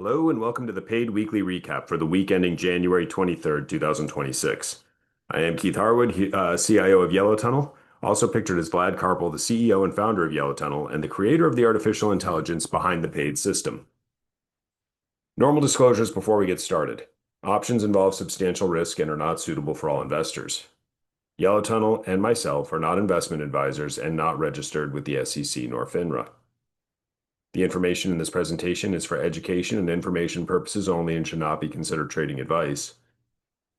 Hello and welcome to the paid weekly recap for the week ending January 23rd, 2026. I am Keith Harwood, CIO of Yellow Tunnel, also pictured as Vlad Karpel, the CEO and founder of Yellow Tunnel and the creator of the artificial intelligence behind the paid system. Normal disclosures before we get started. Options involve substantial risk and are not suitable for all investors. Yellow Tunnel and myself are not investment advisors and not registered with the SEC nor FINRA. The information in this presentation is for education and information purposes only and should not be considered trading advice.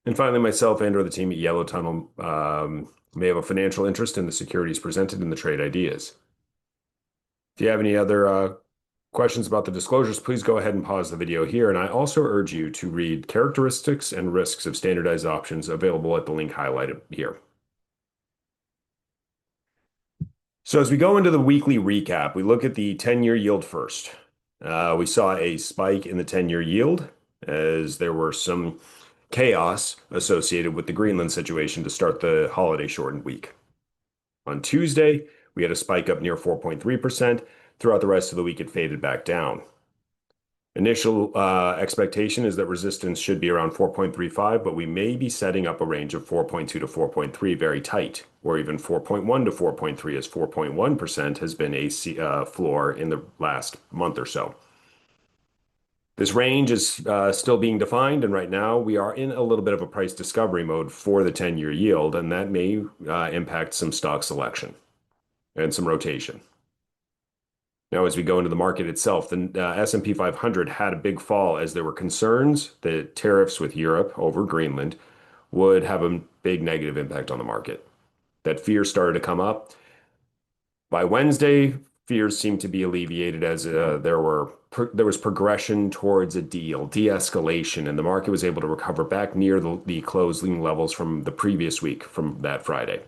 And finally, myself and or the team at Yellow Tunnel may have a financial interest in the securities presented in the trade ideas. If you have any other questions about the disclosures, please go ahead and pause the video here. And I also urge you to read characteristics and risks of standardized options available at the link highlighted here. So as we go into the weekly recap, we look at the 10-year yield first. We saw a spike in the 10-year yield as there were some chaos associated with the Greenland situation to start the holiday shortened week. On Tuesday, we had a spike up near 4.3%. Throughout the rest of the week, it faded back down. Initial expectation is that resistance should be around 4.35, but we may be setting up a range of 4.2 to 4.3 very tight, or even 4.1 to 4.3 as 4.1% has been a floor in the last month or so. This range is still being defined, and right now we are in a little bit of a price discovery mode for the 10-year yield, and that may impact some stock selection and some rotation. Now, as we go into the market itself, the S&P 500 had a big fall as there were concerns that tariffs with Europe over Greenland would have a big negative impact on the market. That fear started to come up. By Wednesday, fears seemed to be alleviated as there was progression towards a deal, de-escalation, and the market was able to recover back near the closing levels from the previous week from that Friday.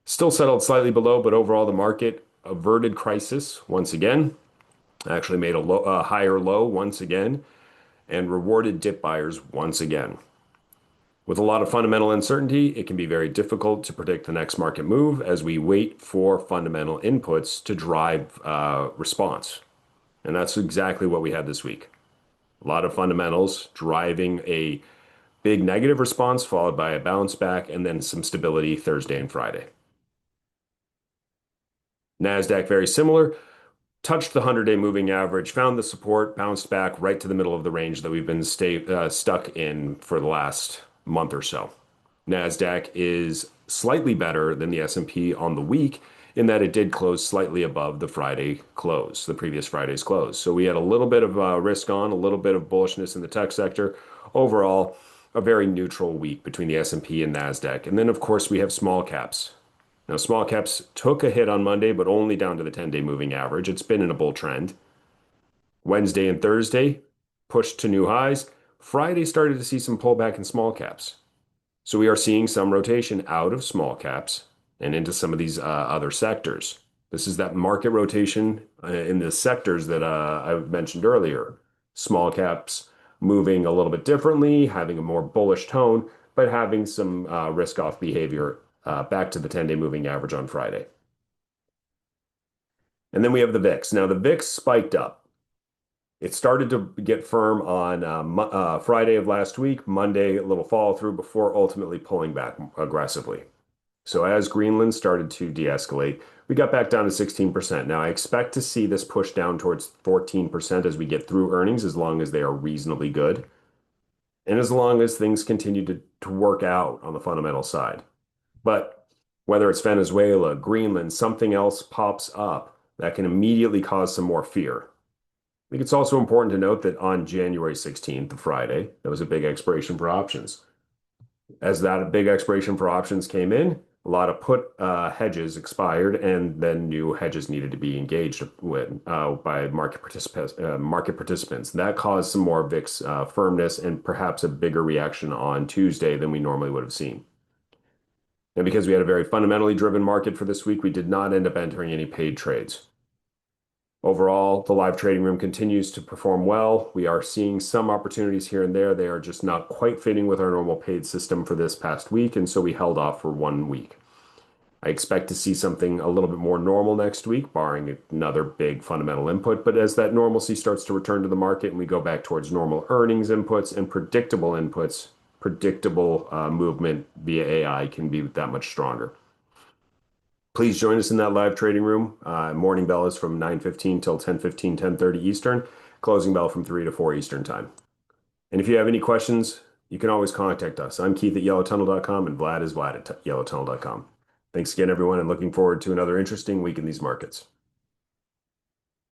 Still settled slightly below, but overall the market averted crisis once again, actually made a higher low once again, and rewarded dip buyers once again. With a lot of fundamental uncertainty, it can be very difficult to predict the next market move as we wait for fundamental inputs to drive response. And that's exactly what we had this week. A lot of fundamentals driving a big negative response followed by a bounce back and then some stability Thursday and Friday. NASDAQ, very similar, touched the 100-day moving average, found the support, bounced back right to the middle of the range that we've been stuck in for the last month or so. NASDAQ is slightly better than the S&P on the week in that it did close slightly above the Friday close, the previous Friday's close. So we had a little bit of risk on, a little bit of bullishness in the tech sector. Overall, a very neutral week between the S&P and NASDAQ. And then, of course, we have small caps. Now, small caps took a hit on Monday, but only down to the 10-day moving average. It's been in a bull trend. Wednesday and Thursday pushed to new highs. Friday started to see some pullback in small caps. So we are seeing some rotation out of small caps and into some of these other sectors. This is that market rotation in the sectors that I mentioned earlier. Small caps moving a little bit differently, having a more bullish tone, but having some risk-off behavior back to the 10-day moving average on Friday. And then we have the VIX. Now, the VIX spiked up. It started to get firm on Friday of last week, Monday, a little follow through before ultimately pulling back aggressively. So as Greenland started to de-escalate, we got back down to 16%. Now, I expect to see this push down towards 14% as we get through earnings, as long as they are reasonably good. And as long as things continue to work out on the fundamental side. But whether it's Venezuela, Greenland, something else pops up that can immediately cause some more fear. I think it's also important to note that on January 16th, the Friday, there was a big expiration for options. As that big expiration for options came in, a lot of put hedges expired, and then new hedges needed to be engaged with by market participants. That caused some more VIX firmness and perhaps a bigger reaction on Tuesday than we normally would have seen. And because we had a very fundamentally driven market for this week, we did not end up entering any paid trades. Overall, the live trading room continues to perform well. We are seeing some opportunities here and there. They are just not quite fitting with our normal paid system for this past week, and so we held off for 1 week. I expect to see something a little bit more normal next week, barring another big fundamental input. But as that normalcy starts to return to the market and we go back towards normal earnings inputs and predictable inputs, predictable movement via AI can be that much stronger. Please join us in that live trading room. Morning bell is from 9:15 till 10:15, 10:30 Eastern. Closing bell from 3 to 4 Eastern time. And if you have any questions, you can always contact us. I'm Keith at yellowtunnel.com and Vlad is Vlad at yellowtunnel.com. Thanks again, everyone, and looking forward to another interesting week in these markets.